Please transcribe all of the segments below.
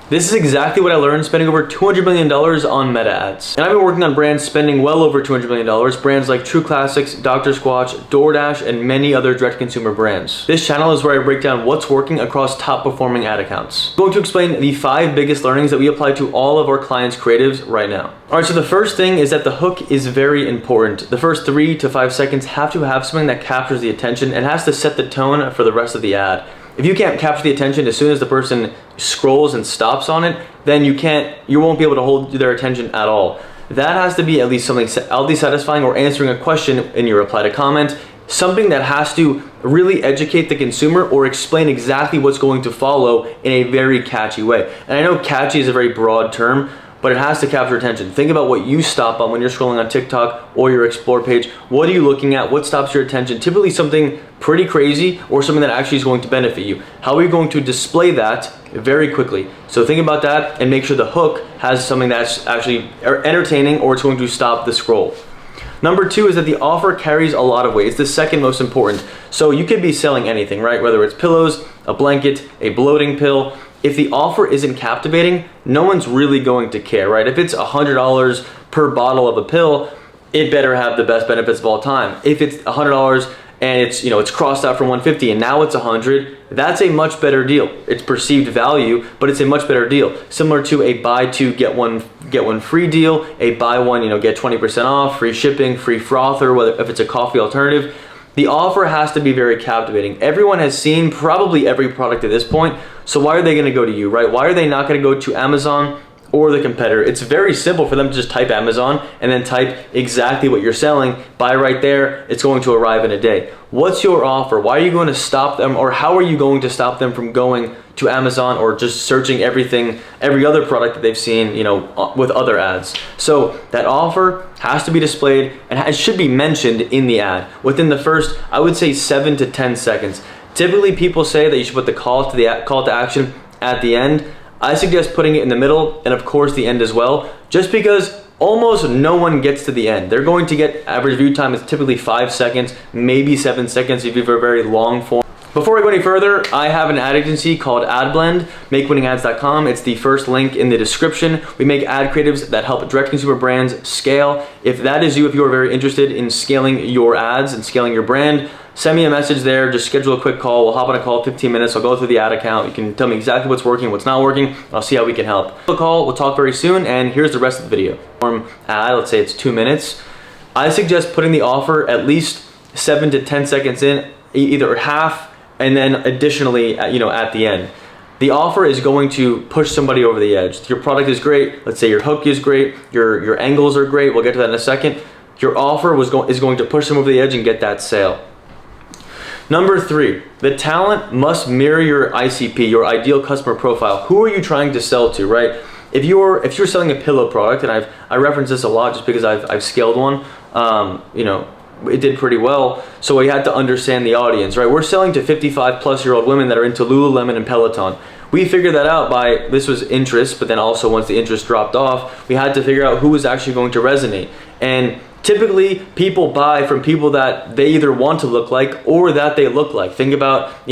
This is exactly what I learned spending over $200 million on meta ads. And I've been working on brands spending well over $200 million, brands like True Classics, Dr. Squatch, DoorDash, and many other direct-to-consumer brands. This channel is where I break down what's working across top-performing ad accounts. I'm going to explain the 5 biggest learnings that we apply to all of our clients' creatives right now. All right, so the first thing is that the hook is very important. The first 3 to 5 seconds have to have something that captures the attention and has to set the tone for the rest of the ad. If you can't capture the attention as soon as the person scrolls and stops on it, then you won't be able to hold their attention at all. That has to be at least something oddly satisfying or answering a question in your reply to comment, something that has to really educate the consumer or explain exactly what's going to follow in a very catchy way. And I know catchy is a very broad term, but it has to capture attention. Think about what you stop on when you're scrolling on TikTok or your Explore page. What are you looking at? What stops your attention? Typically something pretty crazy or something that actually is going to benefit you. How are you going to display that very quickly? So think about that and make sure the hook has something that's actually entertaining or it's going to stop the scroll. Number 2 is that the offer carries a lot of weight. It's the second most important. So you could be selling anything, right? Whether it's pillows, a blanket, a bloating pill. If the offer isn't captivating, no one's really going to care, right? If it's $100 per bottle of a pill, it better have the best benefits of all time. If it's $100 and it's crossed out from $150 and now it's $100, that's a much better deal. It's perceived value, but it's a much better deal. Similar to a buy 2 get one free deal, a buy 1 get 20% off, free shipping, free frother, whether if it's a coffee alternative. The offer has to be very captivating. Everyone has seen probably every product at this point, so why are they gonna go to you, right? Why are they not gonna go to Amazon or the competitor? It's very simple for them to just type Amazon and then type exactly what you're selling, buy right there, it's going to arrive in a day. What's your offer? Why are you going to stop them, or how are you going to stop them from going to Amazon or just searching every other product that they've seen, with other ads? So that offer has to be displayed and it should be mentioned in the ad within the first, I would say, 7 to 10 seconds. Typically people say that you should put the call to action at the end. I suggest putting it in the middle and of course the end as well, just because almost no one gets to the end. They're going to get average view time is typically 5 seconds, maybe 7 seconds if you have a very long form. Before I go any further, I have an ad agency called AdBlend, MakeWinningAds.com. It's the first link in the description. We make ad creatives that help direct consumer brands scale. If that is you, if you are very interested in scaling your ads and scaling your brand, send me a message there. Just schedule a quick call. We'll hop on a call, 15 minutes. I'll go through the ad account. You can tell me exactly what's working, what's not working. I'll see how we can help. We'll talk very soon, and here's the rest of the video. Ad, let's say it's 2 minutes. I suggest putting the offer at least 7 to 10 seconds in, either half, and then additionally, at the end. The offer is going to push somebody over the edge. Your product is great. Let's say your hook is great. Your angles are great. We'll get to that in a second. Your offer is going to push them over the edge and get that sale. Number 3, the talent must mirror your ICP, your ideal customer profile. Who are you trying to sell to, right? If you're selling a pillow product, and I reference this a lot just because I've scaled one, it did pretty well, so we had to understand the audience, right? We're selling to 55-plus-year-old women that are into Lululemon and Peloton. We figured that out this was interest, but then also once the interest dropped off, we had to figure out who was actually going to resonate. And typically, people buy from people that they either want to look like or that they look like. Think about,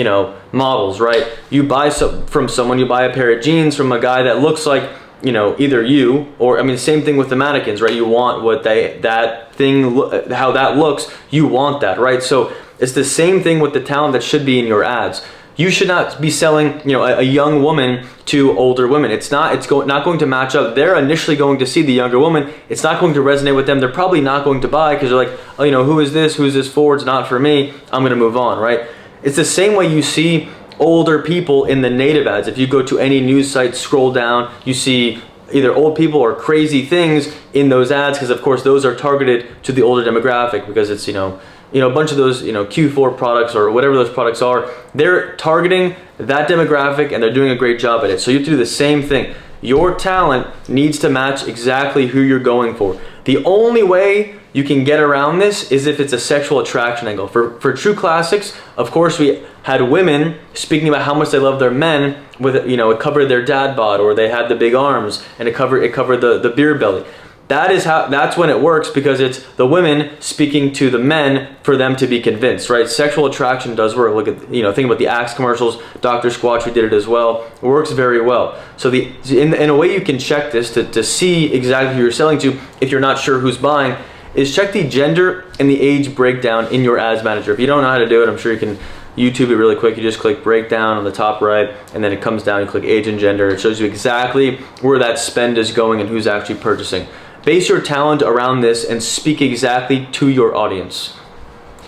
models, right? You buy from someone, you buy a pair of jeans from a guy that looks like, either you or, same thing with the mannequins, right? You want how that looks, you want that, right? So it's the same thing with the talent that should be in your ads. You should not be selling, a young woman to older women. It's not going to match up. They're initially going to see the younger woman. It's not going to resonate with them. They're probably not going to buy because they're like, oh, who is this? Who's this for? It's not for me. I'm going to move on, right? It's the same way you see older people in the native ads. If you go to any news site, scroll down, you see either old people or crazy things in those ads because of course those are targeted to the older demographic because it's, a bunch of those, Q4 products or whatever those products are, they're targeting that demographic and they're doing a great job at it. So you have to do the same thing. Your talent needs to match exactly who you're going for. The only way you can get around this is if it's a sexual attraction angle. For True Classics, of course, we had women speaking about how much they love their men with, it covered their dad bod or they had the big arms and it covered the beer belly. That's when it works, because it's the women speaking to the men for them to be convinced, right? Sexual attraction does work. Look at, think about the Axe commercials, Dr. Squatch, who did it as well. It works very well. So in a way you can check this to see exactly who you're selling to if you're not sure who's buying, is check the gender and the age breakdown in your ads manager. If you don't know how to do it, I'm sure you can YouTube it really quick. You just click breakdown on the top right, and then it comes down, you click age and gender. It shows you exactly where that spend is going and who's actually purchasing. Base your talent around this and speak exactly to your audience.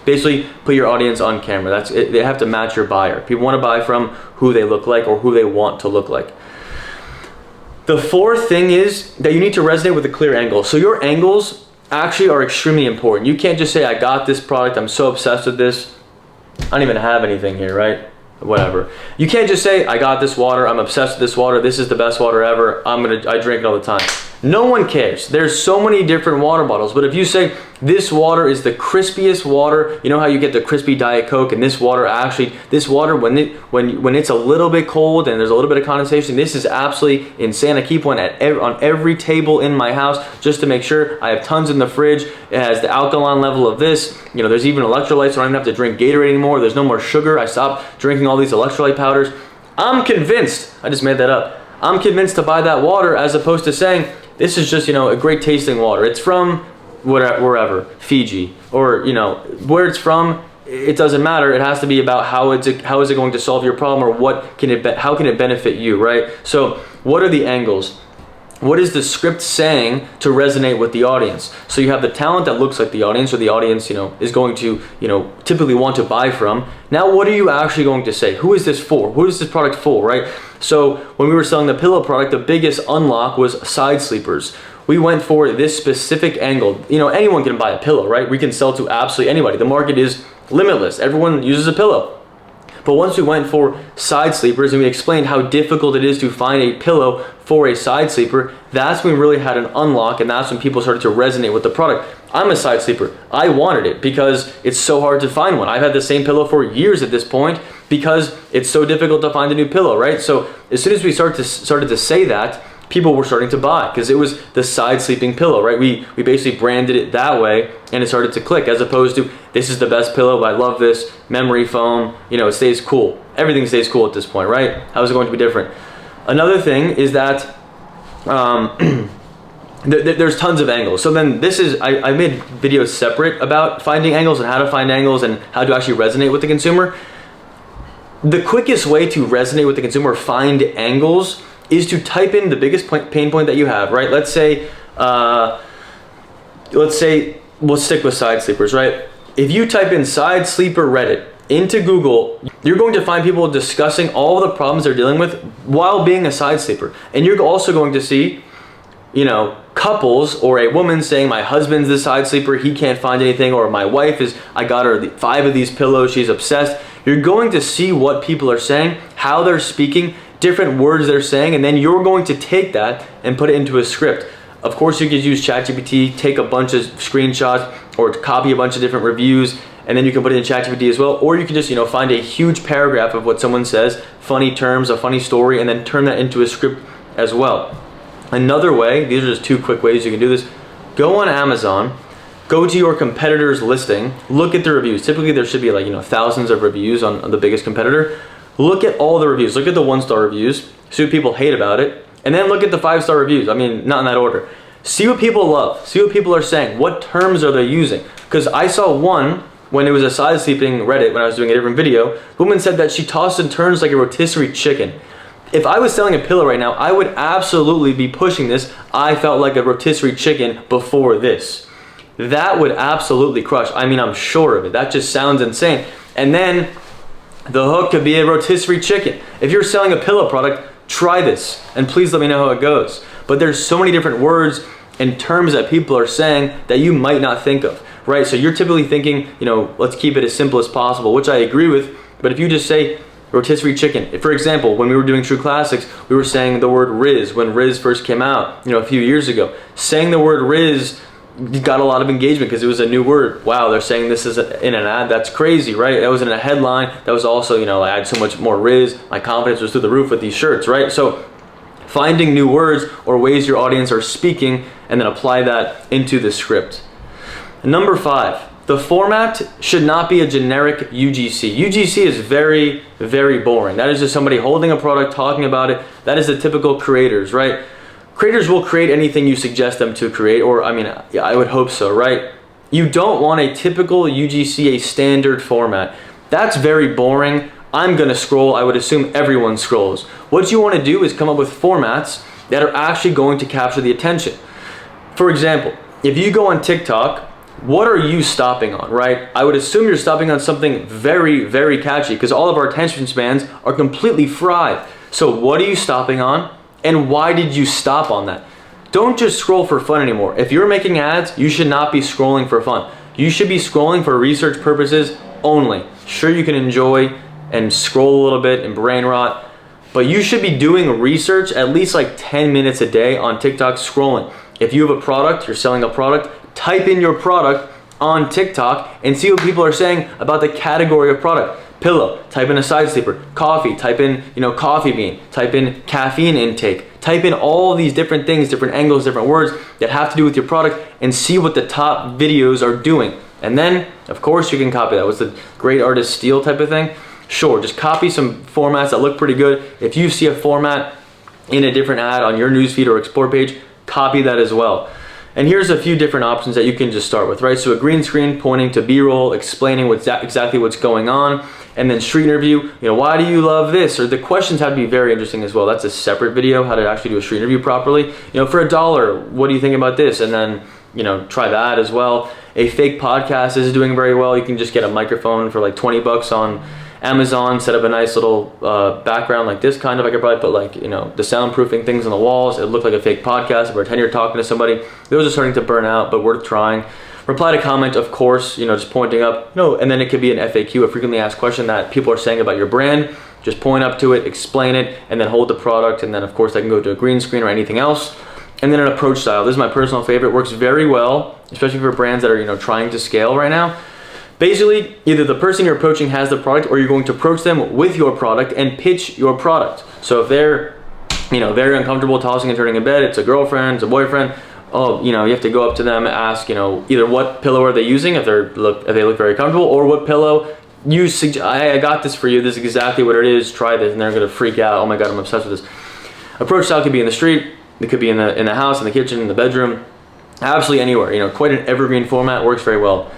Basically, put your audience on camera. That's it. They have to match your buyer. People want to buy from who they look like or who they want to look like. The fourth thing is that you need to resonate with a clear angle. So your angles actually are extremely important. You can't just say, I got this product, I'm so obsessed with this. I don't even have anything here, right? Whatever. You can't just say, I got this water, I'm obsessed with this water, this is the best water ever, I drink it all the time. No one cares. There's so many different water bottles, but if you say, this water is the crispiest water, you know how you get the crispy Diet Coke, and this water when it's a little bit cold and there's a little bit of condensation, this is absolutely insane. I keep one on every table in my house just to make sure. I have tons in the fridge. It has the alkaline level of this. There's even electrolytes, so I don't even have to drink Gatorade anymore. There's no more sugar. I stopped drinking all these electrolyte powders. I'm convinced, I just made that up, I'm convinced to buy that water, as opposed to saying, this is just, a great tasting water. It's from wherever, Fiji, or, where it's from, it doesn't matter. It has to be about how is it going to solve your problem, or how can it benefit you, right? So what are the angles? What is the script saying to resonate with the audience? So you have the talent that looks like the audience, or the audience, is going to, typically want to buy from. Now, what are you actually going to say? Who is this for? Who is this product for, right? So when we were selling the pillow product, the biggest unlock was side sleepers. We went for this specific angle. Anyone can buy a pillow, right? We can sell to absolutely anybody. The market is limitless. Everyone uses a pillow. But once we went for side sleepers and we explained how difficult it is to find a pillow for a side sleeper, that's when we really had an unlock, and that's when people started to resonate with the product. I'm a side sleeper. I wanted it because it's so hard to find one. I've had the same pillow for years at this point because it's so difficult to find a new pillow, right? So as soon as we started to say that, people were starting to buy because it was the side sleeping pillow, right? We basically branded it that way, and it started to click, as opposed to, this is the best pillow, I love this, memory foam, it stays cool. Everything stays cool at this point, right? How is it going to be different? Another thing is that there's tons of angles. So then I made videos separate about finding angles and how to find angles and how to actually resonate with the consumer. The quickest way to resonate with the consumer, find angles, is to type in the biggest pain point that you have, right? Let's say we'll stick with side sleepers, right? If you type in side sleeper Reddit into Google, you're going to find people discussing all the problems they're dealing with while being a side sleeper. And you're also going to see, couples, or a woman saying, my husband's the side sleeper, he can't find anything, or my wife I got her 5 of these pillows, she's obsessed. You're going to see what people are saying, how they're speaking, different words they're saying, and then you're going to take that and put it into a script. Of course, you could use ChatGPT, take a bunch of screenshots, or copy a bunch of different reviews, and then you can put it in ChatGPT as well. Or you can just, find a huge paragraph of what someone says, funny terms, a funny story, and then turn that into a script as well. Another way, these are just 2 quick ways you can do this. Go on Amazon, go to your competitor's listing, look at the reviews. Typically there should be thousands of reviews on the biggest competitor. Look at all the reviews. Look at the 1-star reviews. See what people hate about it. And then look at the 5-star reviews. I mean, not in that order. See what people love. See what people are saying. What terms are they using? Because I saw one when it was a side sleeping Reddit, when I was doing a different video. The woman said that she tossed and turns like a rotisserie chicken. If I was selling a pillow right now, I would absolutely be pushing this. I felt like a rotisserie chicken before this. That would absolutely crush. I mean, I'm sure of it. That just sounds insane. And then the hook could be a rotisserie chicken. If you're selling a pillow product, try this and please let me know how it goes. But there's so many different words and terms that people are saying that you might not think of, right? So you're typically thinking, let's keep it as simple as possible, which I agree with. But if you just say rotisserie chicken, for example, when we were doing True Classics, we were saying the word Riz when Riz first came out, a few years ago. Saying the word Riz got a lot of engagement because it was a new word. Wow, they're saying this is in an ad. That's crazy, right? That was in a headline. That was also, I had so much more Riz. My confidence was through the roof with these shirts, right? So finding new words or ways your audience are speaking, and then apply that into the script. Number 5, the format should not be a generic UGC. UGC is very, very boring. That is just somebody holding a product, talking about it. That is the typical creators, right? Creators will create anything you suggest them to create, or I mean, yeah, I would hope so, right? You don't want a typical UGC, a standard format. That's very boring. I'm gonna scroll. I would assume everyone scrolls. What you wanna do is come up with formats that are actually going to capture the attention. For example, if you go on TikTok, what are you stopping on, right? I would assume you're stopping on something very, very catchy because all of our attention spans are completely fried. So what are you stopping on and why did you stop on that? Don't just scroll for fun anymore. If you're making ads, you should not be scrolling for fun. You should be scrolling for research purposes only. Sure, you can enjoy and scroll a little bit and brain rot, but you should be doing research at least like 10 minutes a day on TikTok scrolling. If you have a product, you're selling a product, type in your product on TikTok and see what people are saying about the category of product. Pillow, type in a side sleeper. Coffee, type in, coffee bean. Type in caffeine intake. Type in all these different things, different angles, different words that have to do with your product and see what the top videos are doing. And then, of course, you can copy that. What's the great artist steal type of thing? Sure, just copy some formats that look pretty good. If you see a format in a different ad on your newsfeed or explore page, copy that as well. And here's a few different options that you can just start with, right? So a green screen pointing to B-roll, explaining exactly what's going on, and then street interview, why do you love this? Or the questions have to be very interesting as well. That's a separate video, how to actually do a street interview properly. For $1, what do you think about this? And then, try that as well. A fake podcast is doing very well. You can just get a microphone for like 20 bucks on Amazon, set up a nice little background like this kind of. I could probably put like, the soundproofing things on the walls. It looked like a fake podcast. Pretend you're talking to somebody. Those are starting to burn out, but worth trying. Reply to comment, of course, just pointing up. No, and then it could be an FAQ, a frequently asked question that people are saying about your brand. Just point up to it, explain it, and then hold the product. And then, of course, I can go to a green screen or anything else. And then an approach style. This is my personal favorite. Works very well, especially for brands that are, trying to scale right now. Basically, either the person you're approaching has the product or you're going to approach them with your product and pitch your product. So if they're, very uncomfortable tossing and turning in bed, it's a girlfriend, it's a boyfriend, you have to go up to them, ask, either what pillow are they using if they look very comfortable, or what pillow I got this for you, this is exactly what it is, try this, and they're gonna freak out, oh my God, I'm obsessed with this. Approach style could be in the street, it could be in the house, in the kitchen, in the bedroom, absolutely anywhere, quite an evergreen format, works very well.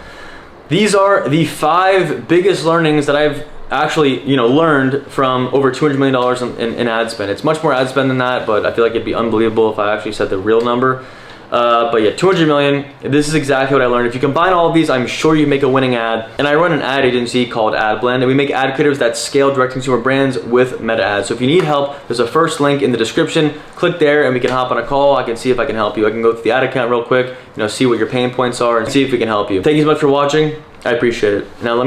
These are the 5 biggest learnings that I've actually, learned from over $200 million in ad spend. It's much more ad spend than that, but I feel like it'd be unbelievable if I actually said the real number. But yeah, 200 million, this is exactly what I learned. If you combine all of these, I'm sure you make a winning ad. And I run an ad agency called AdBlend, and we make ad creatives that scale direct consumer brands with meta ads. So if you need help, there's a first link in the description. Click there and we can hop on a call. I can see if I can help you. I can go through the ad account real quick, see what your pain points are and see if we can help you. Thank you so much for watching. I appreciate it. Now let me